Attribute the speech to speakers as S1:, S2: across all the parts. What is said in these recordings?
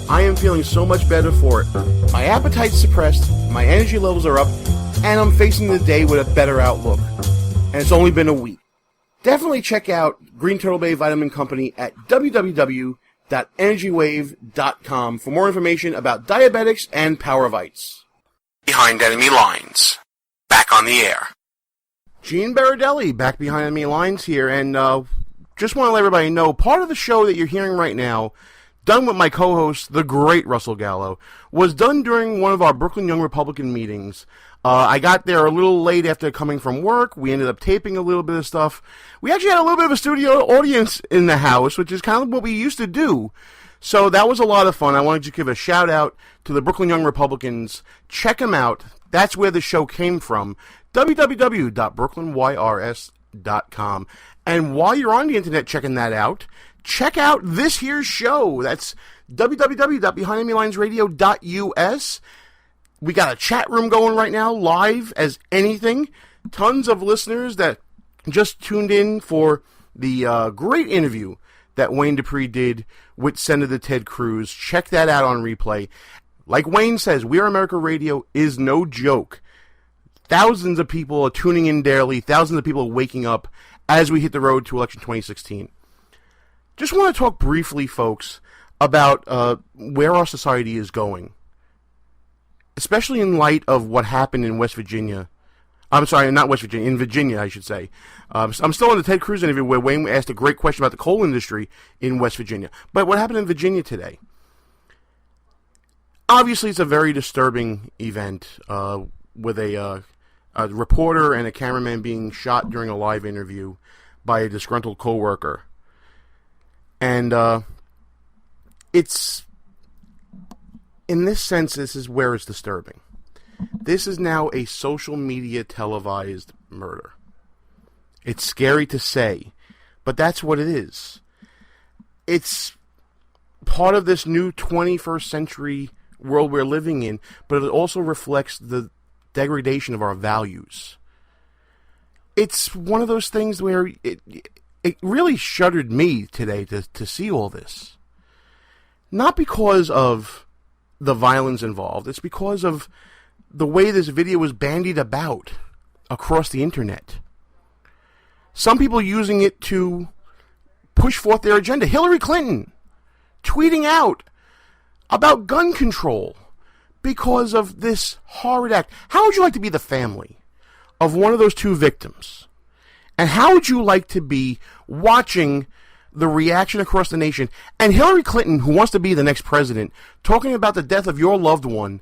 S1: I am feeling so much better for it. My appetite's suppressed, my energy levels are up, and I'm facing the day with a better outlook. And it's only been a week. Definitely check out Green Turtle Bay Vitamin Company at www.energywave.com for more information about diabetics and Powervites. Behind Enemy Lines. Back on the air. Gene Baradelli, back behind Enemy Lines here, and just want to let everybody know, part of the show that you're hearing right now, done with my co-host, the great Russell Gallo, was done during one of our Brooklyn Young Republican meetings. I got there a little late after coming from work. We ended up taping a little bit of stuff. We actually had a little bit of a studio audience in the house, which is kind of what we used to do. So that was a lot of fun. I wanted to give a shout out to the Brooklyn Young Republicans. Check them out. That's where the show came from. www.brooklynYRS.com. And while you're on the internet checking that out, check out this here's show. That's www.BehindEnemyLinesRadio.us. We got a chat room going right now, live as anything. Tons of listeners that just tuned in for the great interview that Wayne Dupree did with Senator Ted Cruz. Check that out on replay. Like Wayne says, We Are America Radio is no joke. Thousands of people are tuning in daily. Thousands of people are waking up as we hit the road to election 2016. Just want to talk briefly, folks, about where our society is going. Especially in light of what happened in West Virginia. I'm sorry, not West Virginia, in Virginia, I should say. I'm still on the Ted Cruz interview where Wayne asked a great question about the coal industry in West Virginia. But what happened in Virginia today? Obviously, it's a very disturbing event with a reporter and a cameraman being shot during a live interview by a disgruntled coworker. And it's, in this sense, this is where it's disturbing. This is now a social media televised murder. It's scary to say, but that's what it is. It's part of this new 21st century world we're living in, but it also reflects the degradation of our values. It's one of those things where it really shuddered me today to see all this. Not because of the violence involved, it's because of the way this video was bandied about across the internet. Some people using it to push forth their agenda. Hillary Clinton tweeting out about gun control because of this horrid act. How would you like to be the family of one of those two victims? And how would you like to be watching the reaction across the nation and Hillary Clinton, who wants to be the next president, talking about the death of your loved one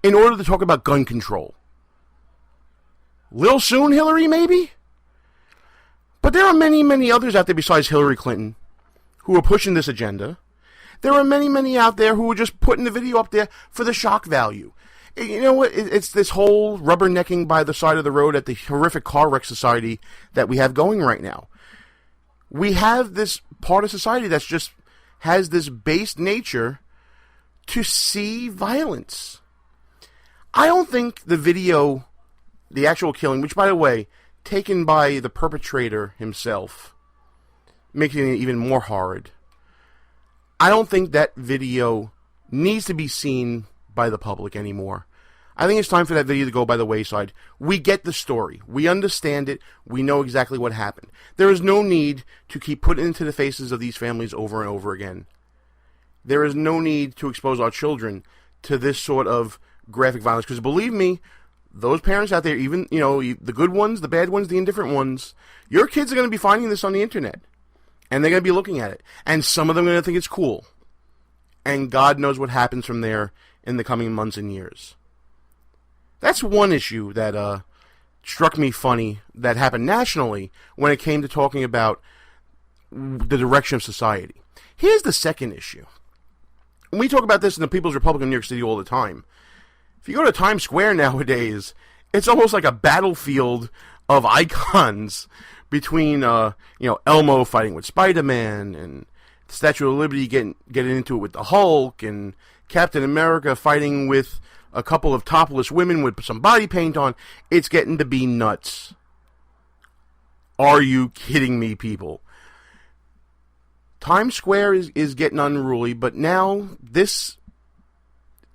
S1: in order to talk about gun control? Little soon, Hillary, maybe? But there are many, many others out there besides Hillary Clinton who are pushing this agenda. There are many, many out there who are just putting the video up there for the shock value. You know what? It's this whole rubbernecking by the side of the road at the horrific car wreck society that we have going right now. We have this part of society that's just has this base nature to see violence. I don't think the video, the actual killing, which, by the way, taken by the perpetrator himself, making it even more horrid. I don't think that video needs to be seen by the public anymore. I think it's time for that video to go by the wayside. We get the story. We understand it. We know exactly what happened. There is no need to keep putting into the faces of these families over and over again. There is no need to expose our children to this sort of graphic violence. Because believe me, those parents out there, even, you know, the good ones, the bad ones, the indifferent ones, your kids are going to be finding this on the internet. And they're going to be looking at it. And some of them are going to think it's cool. And God knows what happens from there in the coming months and years. That's one issue that struck me funny that happened nationally when it came to talking about the direction of society. Here's the second issue. And we talk about this in the People's Republic of New York City all the time. If you go to Times Square nowadays, it's almost like a battlefield of icons between, Elmo fighting with Spider-Man and the Statue of Liberty getting into it with the Hulk and Captain America fighting with a couple of topless women with some body paint on. It's getting to be nuts. Are you kidding me, people? Times Square is getting unruly, but now this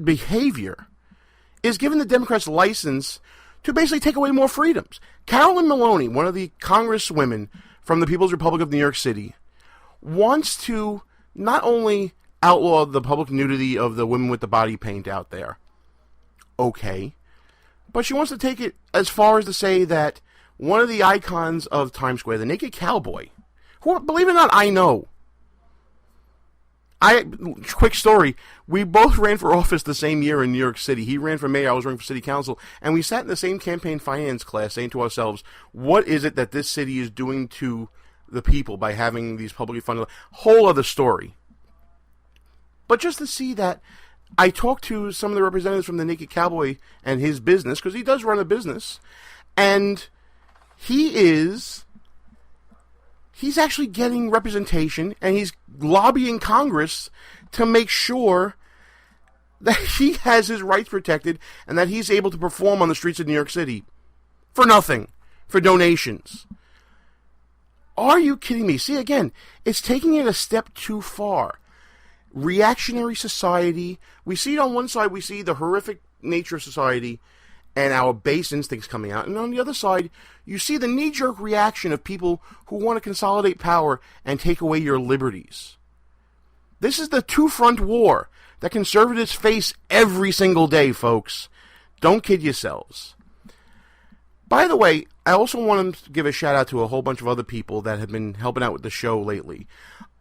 S1: behavior is giving the Democrats license to basically take away more freedoms. Carolyn Maloney, one of the congresswomen from the People's Republic of New York City, wants to not only outlaw the public nudity of the women with the body paint out there, okay, but she wants to take it as far as to say that one of the icons of Times Square, the Naked Cowboy, who, believe it or not, I know. Quick story, we both ran for office the same year in New York City. He ran for mayor, I was running for city council, and we sat in the same campaign finance class saying to ourselves, what is it that this city is doing to the people by having these publicly funded... Whole other story. But just to see that, I talked to some of the representatives from the Naked Cowboy and his business, because he does run a business, and he's actually getting representation, and he's lobbying Congress to make sure that he has his rights protected and that he's able to perform on the streets of New York City for nothing, for donations. Are you kidding me? See, again, it's taking it a step too far. Reactionary society, we see it on one side, we see the horrific nature of society and our base instincts coming out. And on the other side, you see the knee-jerk reaction of people who want to consolidate power and take away your liberties. This is the two-front war that conservatives face every single day, folks. Don't kid yourselves. By the way, I also want to give a shout-out to a whole bunch of other people that have been helping out with the show lately.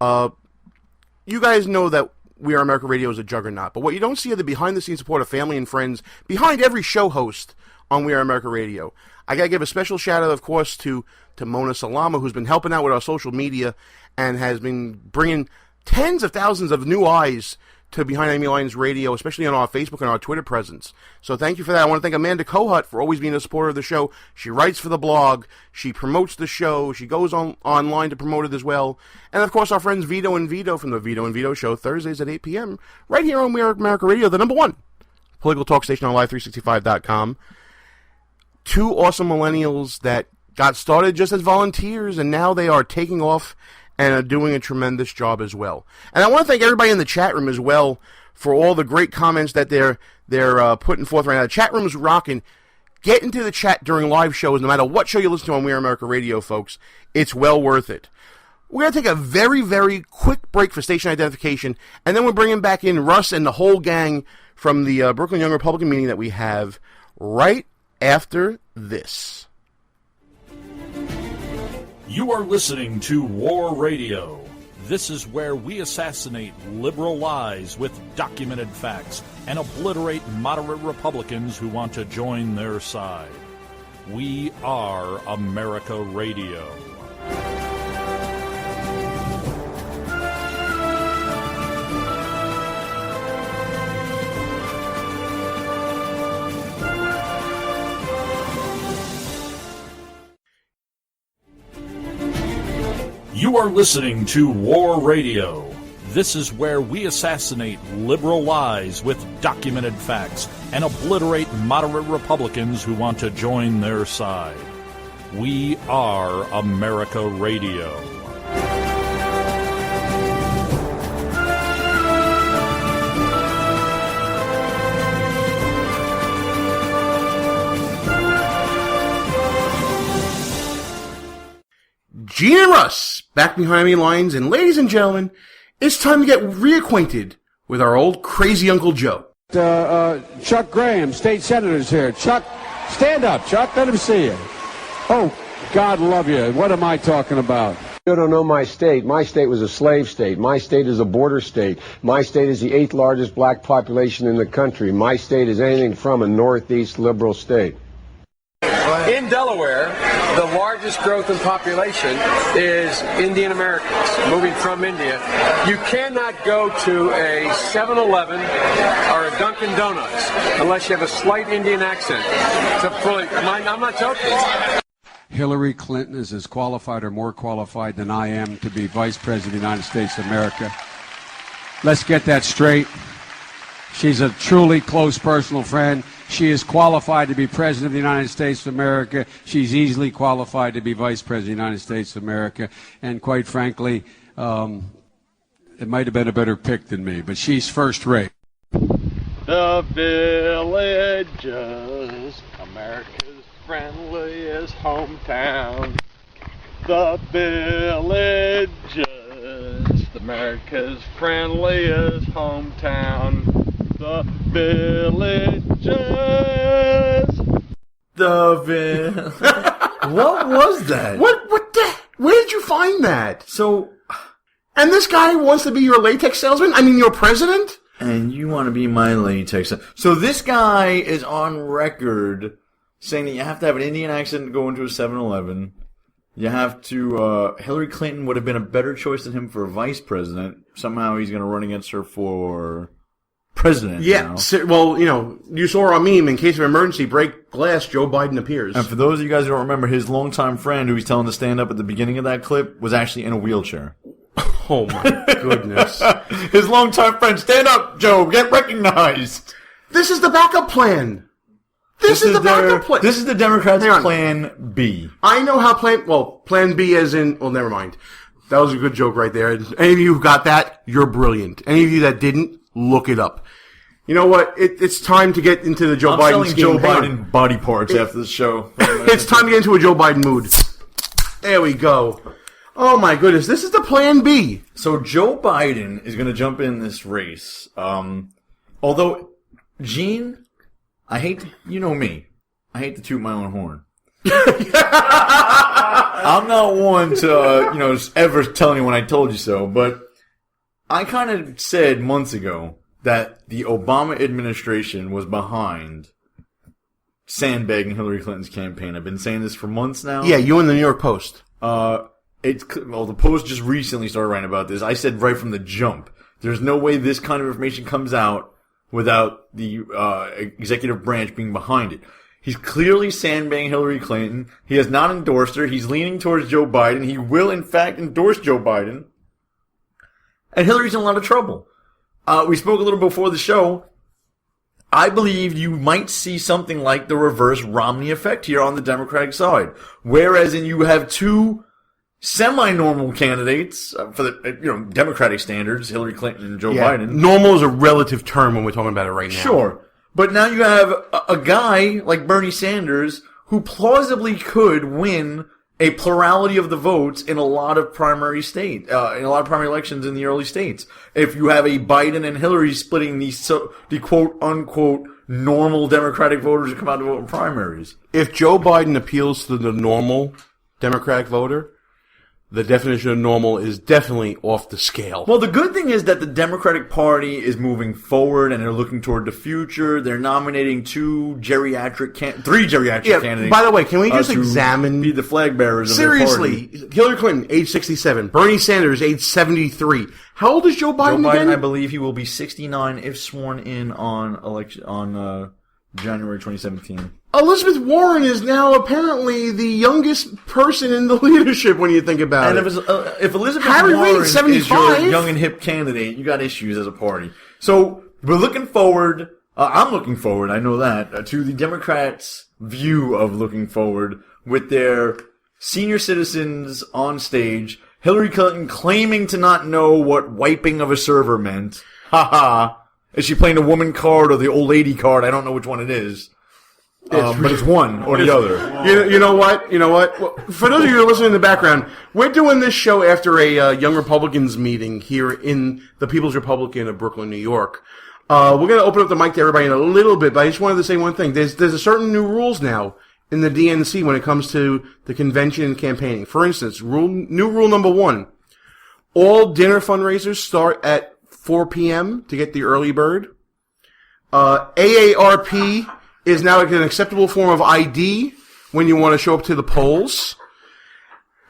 S1: You guys know that We Are America Radio is a juggernaut, but what you don't see are the behind-the-scenes support of family and friends behind every show host on We Are America Radio. I got to give a special shout-out, of course, to Mona Salama, who's been helping out with our social media and has been bringing tens of thousands of new eyes to Behind Enemy Lines Radio, especially on our Facebook and our Twitter presence. So thank you for that. I want to thank Amanda Kohut for always being a supporter of the show. She writes for the blog. She promotes the show. She goes online to promote it as well. And, of course, our friends Vito and Vito from the Vito and Vito Show, Thursdays at 8 p.m., right here on We Are America Radio, the number one political talk station on Live365.com. Two awesome millennials that got started just as volunteers, and now they are taking off and are doing a tremendous job as well. And I want to thank everybody in the chat room as well for all the great comments that they're putting forth right now. The chat room is rocking. Get into the chat during live shows, no matter what show you listen to on We Are America Radio, folks. It's well worth it. We're going to take a very, very quick break for station identification, and then we're bringing back in Russ and the whole gang from the Brooklyn Young Republican meeting that we have right after this.
S2: You are listening to War Radio. This is where we assassinate liberal lies with documented facts and obliterate moderate Republicans who want to join their side. We are America Radio. You are listening to War Radio. This is where we assassinate liberal lies with documented facts and obliterate moderate Republicans who want to join their side. We are America Radio.
S1: Gene and Russ, back behind me lines, and ladies and gentlemen, it's time to get reacquainted with our old crazy Uncle Joe.
S3: Chuck Graham, state senator's here. Chuck, stand up, Chuck. Let him see you. Oh, God love you. What am I talking about?
S4: You don't know my state. My state was a slave state. My state is a border state. My state is the 8th largest black population in the country. My state is anything from a northeast liberal state.
S5: In Delaware, the largest growth in population is Indian Americans moving from India. You cannot go to a 7-Eleven or a Dunkin' Donuts unless you have a slight Indian accent. I'm not joking.
S3: Hillary Clinton is as qualified or more qualified than I am to be Vice President of the United States of America. Let's get that straight. She's a truly close personal friend. She is qualified to be President of the United States of America. She's easily qualified to be Vice President of the United States of America. And quite frankly, it might have been a better pick than me, but she's first rate.
S6: The Villages, America's friendliest hometown. The Villages, America's friendliest hometown. The Villages.
S7: What was that?
S1: Where did you find that?
S7: So,
S1: And this guy wants to be your latex salesman? I mean, your president?
S7: and you want to be my latex. So this guy is on record saying that you have to have an Indian accent to go into a 7-Eleven. You have to, Hillary Clinton would have been a better choice than him for vice president. Somehow he's going to run against her for president now.
S1: Well, you saw our meme, in case of emergency, break glass, Joe Biden appears.
S7: And for those of you guys who don't remember, his longtime friend who he's telling to stand up at the beginning of that clip was actually in a wheelchair.
S1: Oh my goodness.
S7: His longtime friend, stand up, Joe, get recognized.
S1: This is the backup plan. This is the backup plan.
S7: This is the Democrats' plan B.
S1: I know how plan B as in, well, never mind. That was a good joke right there. Any of you who got that, you're brilliant. Any of you that didn't, look it up. You know what? It's time to get into the Joe Biden scheme.
S7: Joe Biden body parts after this show.
S1: It's time to get into a Joe Biden mood. There we go. Oh my goodness, this is the plan B.
S7: So Joe Biden is going to jump in this race. Although, Gene, I hate to toot my own horn. I'm not one to, ever tell anyone I told you so, but I kind of said months ago that the Obama administration was behind sandbagging Hillary Clinton's campaign. I've been saying this for months now.
S1: Yeah, you in the New York Post.
S7: The Post just recently started writing about this. I said right from the jump, there's no way this kind of information comes out without the executive branch being behind it. He's clearly sandbagging Hillary Clinton. He has not endorsed her. He's leaning towards Joe Biden. He will, in fact, endorse Joe Biden. And Hillary's in a lot of trouble. We spoke a little before the show. I believe you might see something like the reverse Romney effect here on the Democratic side. Whereas you have two semi-normal candidates for the Democratic standards, Hillary Clinton and Joe Biden.
S1: Normal is a relative term when we're talking about it right now.
S7: Sure. But now you have a guy like Bernie Sanders who plausibly could win a plurality of the votes in a lot of primary elections in the early states. If you have a Biden and Hillary splitting the quote-unquote normal Democratic voters who come out to vote in primaries.
S1: If Joe Biden appeals to the normal Democratic voter, the definition of normal is definitely off the scale.
S7: Well, the good thing is that the Democratic Party is moving forward and they're looking toward the future. They're nominating three geriatric candidates.
S1: By the way, can we just examine...
S7: be the flag bearers of their party.
S1: Seriously, Hillary Clinton, age 67. Bernie Sanders, age 73. How old is Joe Biden again?
S7: I believe he will be 69 if sworn in on January 2017.
S1: Elizabeth Warren is now apparently the youngest person in the leadership when you think about it.
S7: And if Elizabeth
S1: Harry
S7: Warren
S1: Reid's 75.
S7: is your young and hip candidate, you got issues as a party. So we're looking forward. I'm looking forward. I know that to the Democrats' view of looking forward with their senior citizens on stage. Hillary Clinton claiming to not know what wiping of a server meant. Ha ha. Is she playing the woman card or the old lady card? I don't know which one it is. But it's one or the other.
S1: You know what? Well, for those of you who are listening in the background, we're doing this show after a Young Republicans meeting here in the People's Republican of Brooklyn, New York. We're going to open up the mic to everybody in a little bit, but I just wanted to say one thing. There's a certain new rules now in the DNC when it comes to the convention and campaigning. For instance, new rule number 1. All dinner fundraisers start at 4 p.m. to get the early bird. AARP is now an acceptable form of ID when you want to show up to the polls.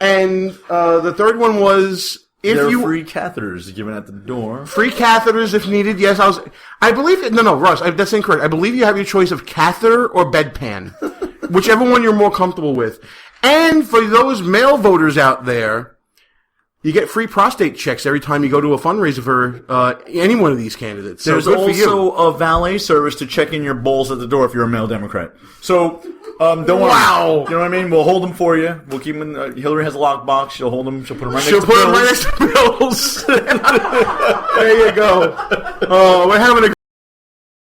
S1: And the third one was
S7: there are free catheters given at the door.
S1: Free catheters if needed. Yes, Russ, that's incorrect. I believe you have your choice of catheter or bedpan, whichever one you're more comfortable with. And for those male voters out there, you get free prostate checks every time you go to a fundraiser for any one of these candidates.
S7: There's also a valet service to check in your balls at the door if you're a male Democrat. So, don't worry.
S1: Wow.
S7: You know what I mean? We'll hold them for you. We'll keep them in. Hillary has a lockbox. She'll hold them. She'll put them right next to Bills.
S1: There you go. We're having a